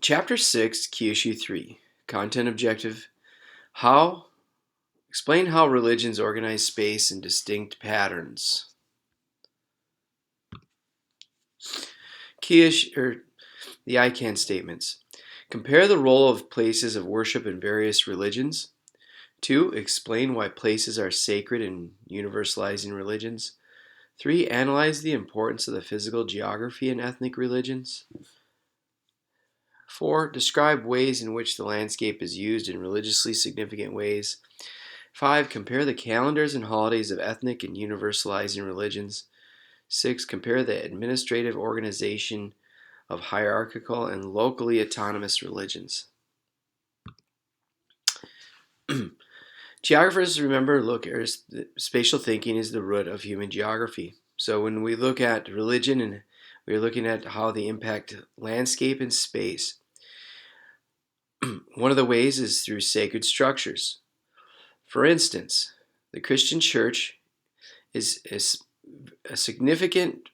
Chapter 6, Kyushu 3. Content objective. How explain how religions organize space in distinct patterns. The I can statements. Compare the role of places of worship in various religions. 2. Explain why places are sacred in universalizing religions. 3. Analyze the importance of the physical geography in ethnic religions. 4. Describe ways in which the landscape is used in religiously significant ways. 5. Compare the calendars and holidays of ethnic and universalizing religions. 6. Compare the administrative organization of hierarchical and locally autonomous religions. Geographers, remember, spatial thinking is the root of human geography. So when we look at religion, and we're looking at how they impact landscape and space, one of the ways is through sacred structures. For instance, the Christian church is a significant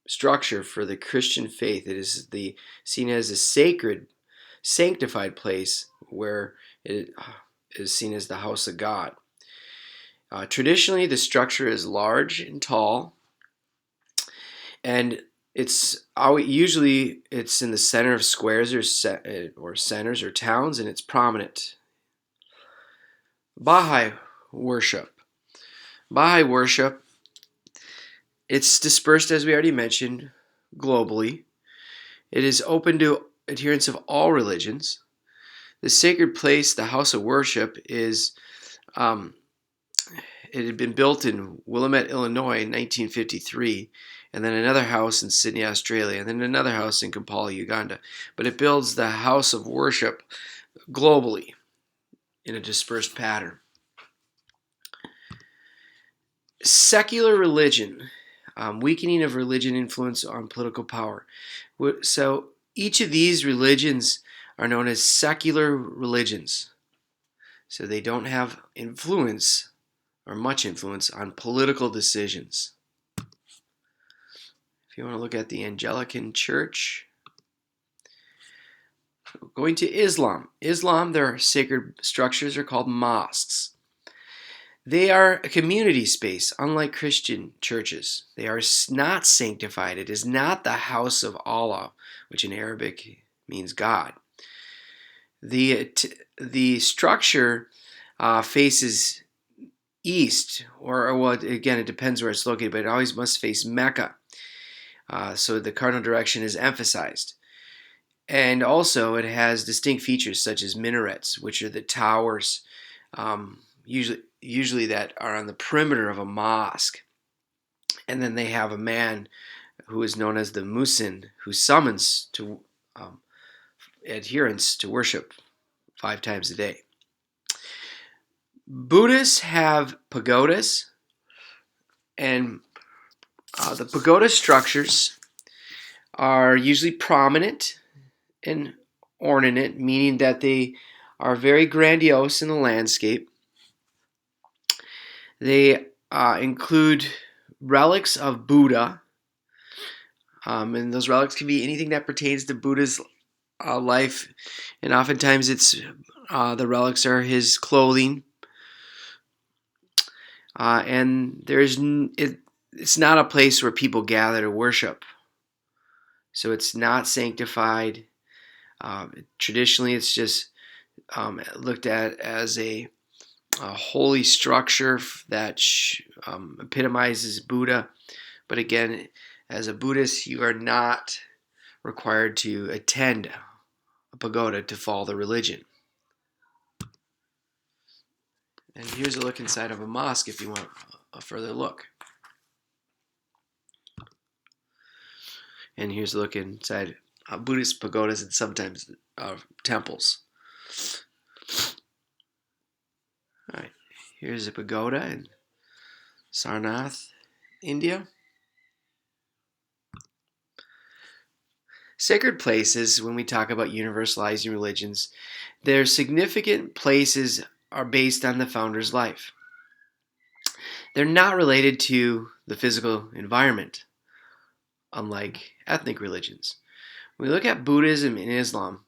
structure for the Christian faith. It is seen as a sacred, sanctified place where it is seen as the house of God. Traditionally, the structure is large and tall, and it's in the center of squares or centers or towns, and it's prominent. Baha'i worship. It's dispersed, as we already mentioned, globally. It is open to adherents of all religions. The sacred place, the house of worship, it had been built in Willamette, Illinois in 1953, and then another house in Sydney, Australia, and then another house in Kampala, Uganda. But it builds the house of worship globally in a dispersed pattern. Secular religion, weakening of religion influence on political power. So each of these religions are known as secular religions. So they don't have influence or much influence on political decisions. If you want to look at the Anglican Church, going to Islam. Their sacred structures are called mosques. They are a community space, unlike Christian churches. They are not sanctified. It is not the house of Allah, which in Arabic means God. The structure faces east, or again, it depends where it's located, but it always must face Mecca. So the cardinal direction is emphasized. And also it has distinct features such as minarets, which are the towers, usually that are on the perimeter of a mosque. And then they have a man who is known as the muezzin, who summons to adherents to worship 5 times a day. Buddhists have pagodas, and the pagoda structures are usually prominent and ornate, meaning that they are very grandiose in the landscape. They include relics of Buddha, and those relics can be anything that pertains to Buddha's life, and oftentimes the relics are his clothing, and it's not a place where people gather to worship, so it's not sanctified. Traditionally, it's just looked at as a holy structure that epitomizes Buddha. But again, as a Buddhist, you are not required to attend a pagoda to follow the religion. And here's a look inside of a mosque if you want a further look. And here's a look inside Buddhist pagodas and sometimes temples. All right, here's a pagoda in Sarnath, India. Sacred places, when we talk about universalizing religions, their significant places are based on the founder's life. They're not related to the physical environment, unlike ethnic religions. When we look at Buddhism and Islam,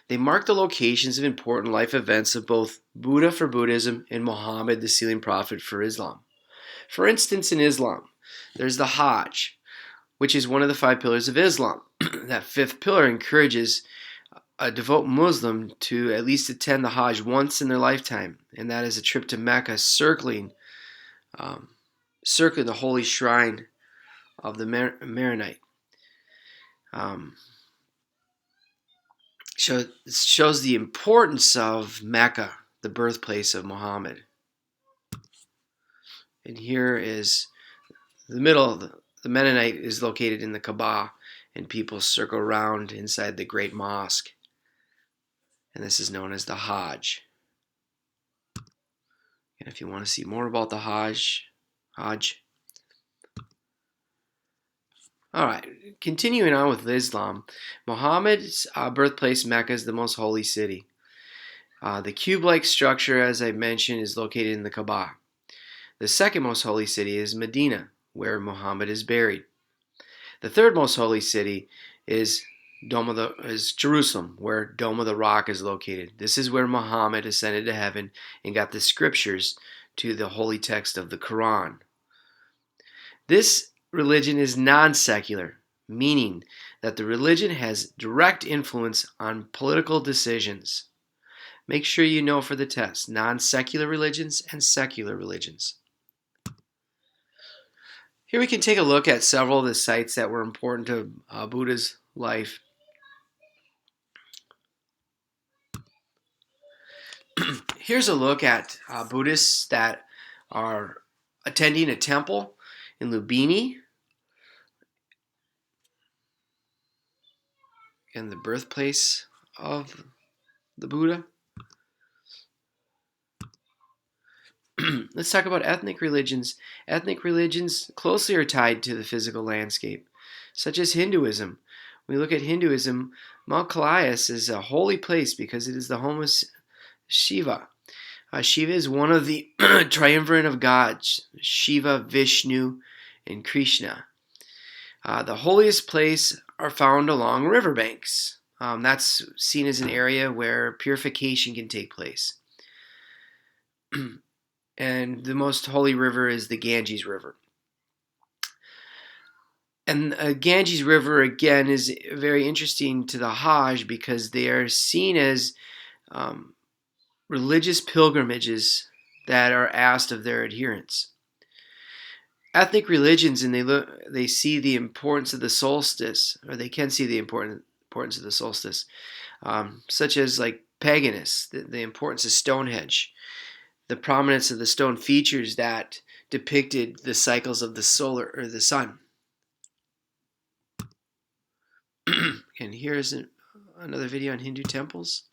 they mark the locations of important life events of both Buddha for Buddhism and Muhammad, the sealing prophet, for Islam. For instance, in Islam, there's the Hajj, which is one of the 5 pillars of Islam. That 5th pillar encourages a devout Muslim to at least attend the Hajj once in their lifetime, and that is a trip to Mecca, circling the holy shrine of the Maronite. So it shows the importance of Mecca, the birthplace of Muhammad. And here is the middle. The Mennonite is located in the Kaaba, and people circle around inside the great mosque. And this is known as the Hajj. And if you want to see more about the Hajj. All right, continuing on with Islam, Muhammad's birthplace, Mecca, is the most holy city. The cube-like structure, as I mentioned, is located in the Kaaba. The second most holy city is Medina, where Muhammad is buried. The third most holy city is Jerusalem, where Dome of the Rock is located. This is where Muhammad ascended to heaven and got the scriptures to the holy text of the Quran. This religion is non-secular, meaning that the religion has direct influence on political decisions. Make sure you know for the test, non-secular religions and secular religions. Here we can take a look at several of the sites that were important to Buddha's life. Here's a look at Buddhists that are attending a temple in Lumbini, and the birthplace of the Buddha. Let's talk about ethnic religions. Ethnic religions closely are tied to the physical landscape, such as Hinduism. When we look at Hinduism, Mount Kailash is a holy place because it is the home of Shiva. Shiva is one of the triumvirate of gods, Shiva, Vishnu, and Krishna. The holiest places are found along riverbanks. That's seen as an area where purification can take place. And the most holy river is the Ganges River. And Ganges River, again, is very interesting to the Hajj because they are seen as religious pilgrimages that are asked of their adherents. Ethnic religions, and they see the importance of the solstice, or they can see the importance of the solstice, such as like paganists, the importance of Stonehenge. The prominence of the stone features that depicted the cycles of the solar or the sun. And here's another video on Hindu temples.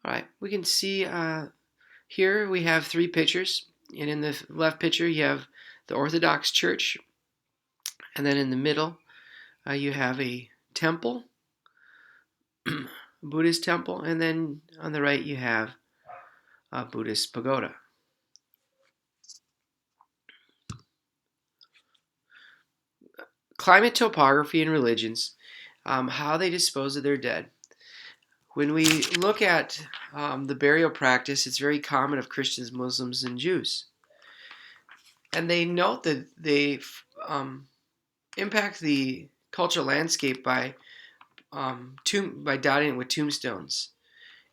All right, we can see here we have 3 pictures, and in the left picture you have the Orthodox Church, and then in the middle you have a temple, a Buddhist temple, and then on the right you have a Buddhist pagoda. Climate, topography, and religions, how they dispose of their dead. When we look at the burial practice, it's very common of Christians, Muslims, and Jews. And they note that they impact the cultural landscape by dotting it with tombstones,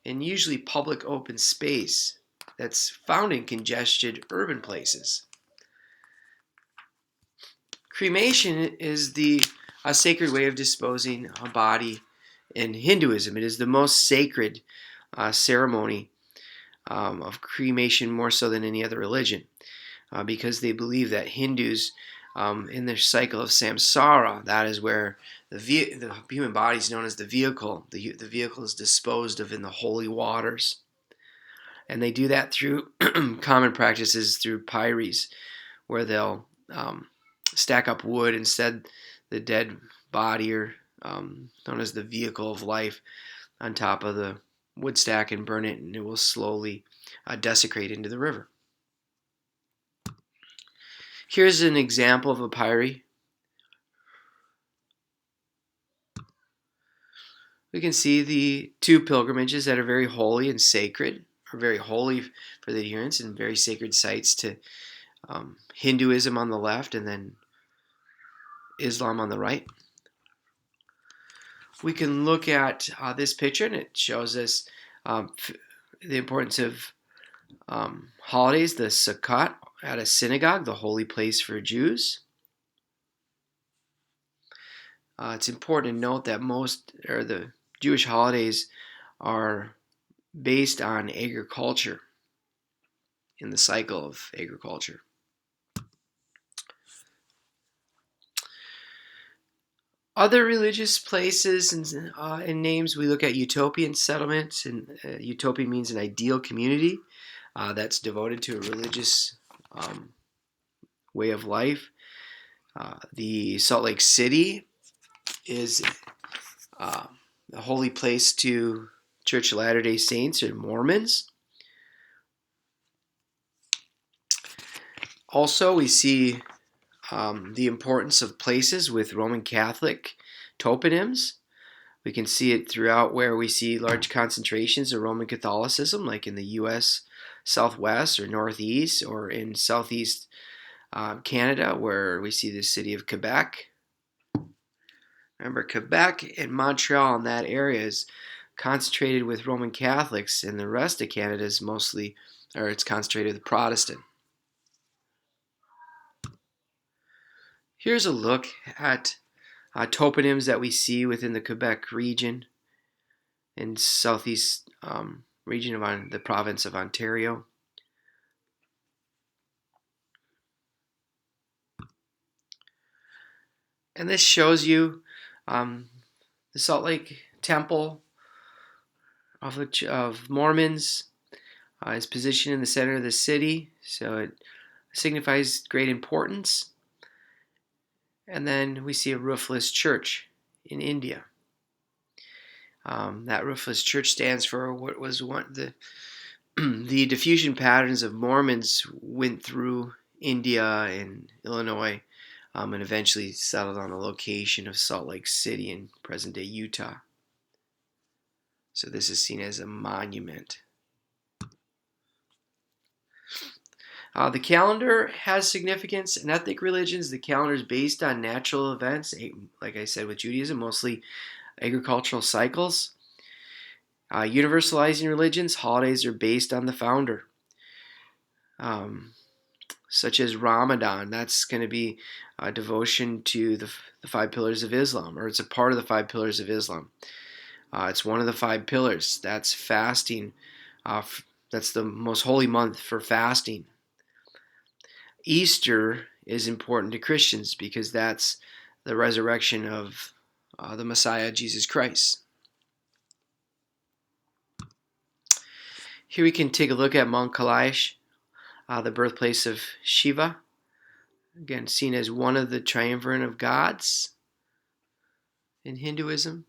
and usually public open space that's found in congested urban places. Cremation is a sacred way of disposing a body in Hinduism. It is the most sacred ceremony of cremation, more so than any other religion, because they believe that Hindus, in their cycle of samsara, that is where the human body is known as the vehicle. The vehicle is disposed of in the holy waters. And they do that through common practices through pyries, where they'll stack up wood instead the dead body, or known as the vehicle of life, on top of the wood stack and burn it, and it will slowly desecrate into the river. Here's an example of a pyre. We can see the two pilgrimages that are very holy and sacred, or very holy for the adherents, and very sacred sites to Hinduism on the left and then Islam on the right. We can look at this picture, and it shows us the importance of holidays, the Sukkot at a synagogue, the holy place for Jews. It's important to note that the Jewish holidays are based on agriculture, in the cycle of agriculture. Other religious places and names, we look at utopian settlements, and utopia means an ideal community that's devoted to a religious way of life. The Salt Lake City is a holy place to Church of Latter-day Saints or Mormons. Also, we see the importance of places with Roman Catholic toponyms. We can see it throughout where we see large concentrations of Roman Catholicism, like in the U.S. Southwest or Northeast, or in Southeast Canada, where we see the city of Quebec. Remember, Quebec and Montreal in that area is concentrated with Roman Catholics, and the rest of Canada is it's concentrated with Protestant. Here's a look at toponyms that we see within the Quebec region and southeast region of the province of Ontario. And this shows you the Salt Lake Temple of Mormons is positioned in the center of the city, so it signifies great importance. And then we see a roofless church in India. That roofless church stands for what was the diffusion patterns of Mormons went through India and Illinois, and eventually settled on the location of Salt Lake City in present-day Utah. So this is seen as a monument. The calendar has significance in ethnic religions. The calendar is based on natural events, like I said with Judaism, mostly agricultural cycles. Universalizing religions, holidays are based on the founder, such as Ramadan. That's going to be a devotion to the 5 pillars of Islam, or it's a part of the 5 pillars of Islam. It's one of the 5 pillars. That's fasting. That's the most holy month for fasting. Easter is important to Christians because that's the resurrection of the Messiah, Jesus Christ. Here we can take a look at Mount Kailash, the birthplace of Shiva, again seen as one of the triumvirate of gods in Hinduism.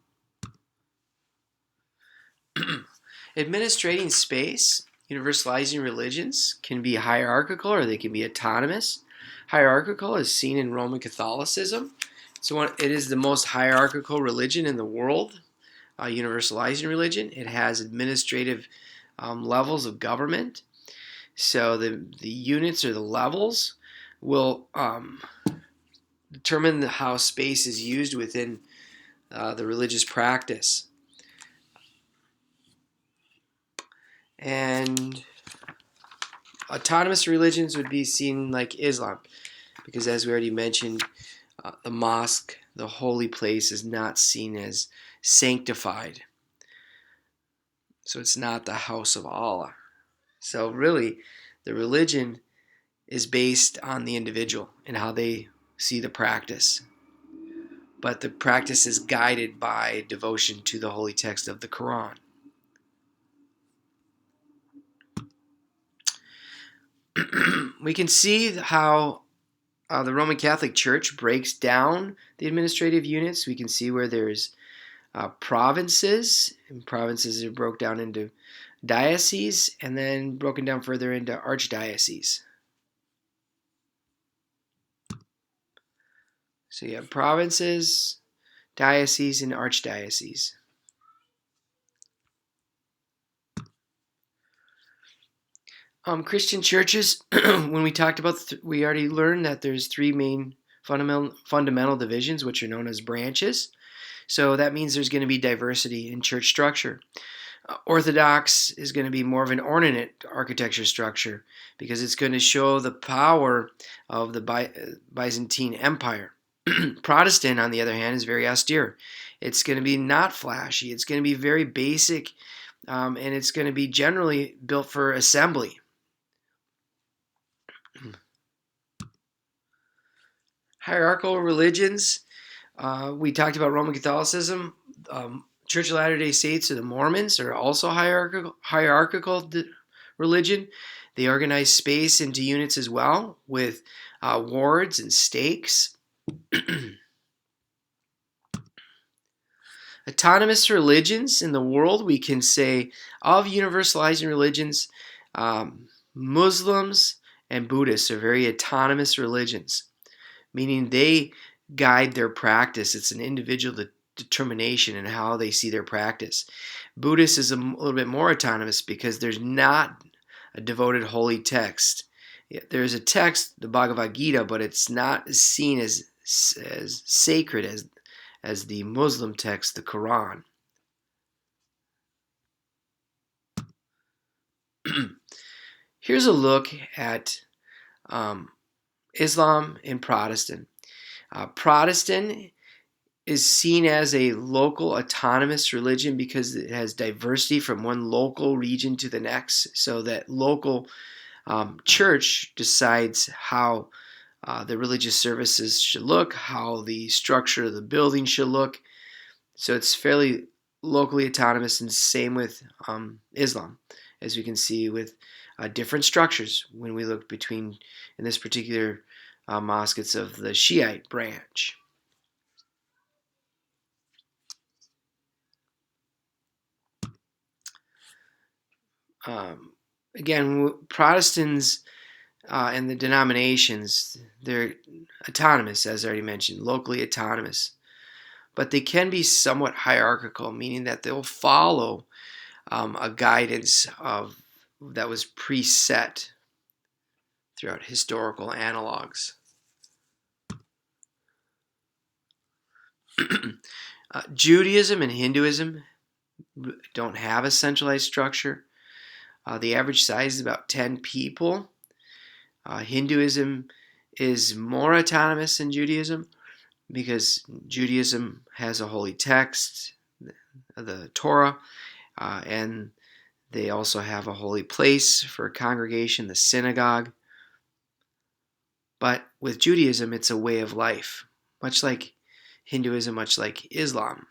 Administrating space, universalizing religions can be hierarchical or they can be autonomous. Hierarchical is seen in Roman Catholicism. It is the most hierarchical religion in the world, universalizing religion. It has administrative levels of government. So the units or the levels will determine how space is used within the religious practice. And autonomous religions would be seen like Islam, because as we already mentioned, the mosque, the holy place, is not seen as sanctified. So it's not the house of Allah. So really, the religion is based on the individual and how they see the practice. But the practice is guided by devotion to the holy text of the Quran. We can see how the Roman Catholic Church breaks down the administrative units. We can see where there's provinces, and provinces are broken down into dioceses and then broken down further into archdioceses. So you have provinces, dioceses, and archdioceses. Christian churches, when we talked about, we already learned that there's three main fundamental divisions, which are known as branches. So that means there's going to be diversity in church structure. Orthodox is going to be more of an ornate architecture structure because it's going to show the power of the Byzantine Empire. Protestant, on the other hand, is very austere. It's going to be not flashy. It's going to be very basic, and it's going to be generally built for assembly. Hierarchical religions. We talked about Roman Catholicism. Church of Latter-day Saints or the Mormons are also hierarchical religion. They organize space into units as well with wards and stakes. Autonomous religions in the world, we can say of universalizing religions, Muslims and Buddhists are very autonomous religions, meaning they guide their practice. It's an individual determination in how they see their practice. Buddhist is a little bit more autonomous because there's not a devoted holy text. There's a text, the Bhagavad Gita, but it's not seen as sacred as the Muslim text, the Quran. Here's a look at Islam and Protestant. Protestant is seen as a local autonomous religion because it has diversity from one local region to the next, so that local church decides how the religious services should look, how the structure of the building should look. So it's fairly locally autonomous, and same with Islam, as we can see with different structures when we look between, in this particular mosque, it's of the Shiite branch. Again, Protestants and the denominations, they're autonomous, as I already mentioned, locally autonomous. But they can be somewhat hierarchical, meaning that they'll follow a guidance that was preset throughout historical analogs. Judaism and Hinduism don't have a centralized structure. The average size is about 10 people. Hinduism is more autonomous than Judaism because Judaism has a holy text, the Torah, and they also have a holy place for a congregation, the synagogue. But with Judaism, it's a way of life, much like Hinduism, much like Islam.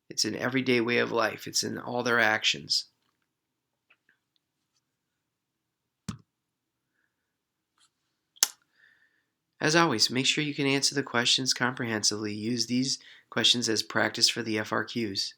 It's an everyday way of life. It's in all their actions. As always, make sure you can answer the questions comprehensively. Use these questions as practice for the FRQs.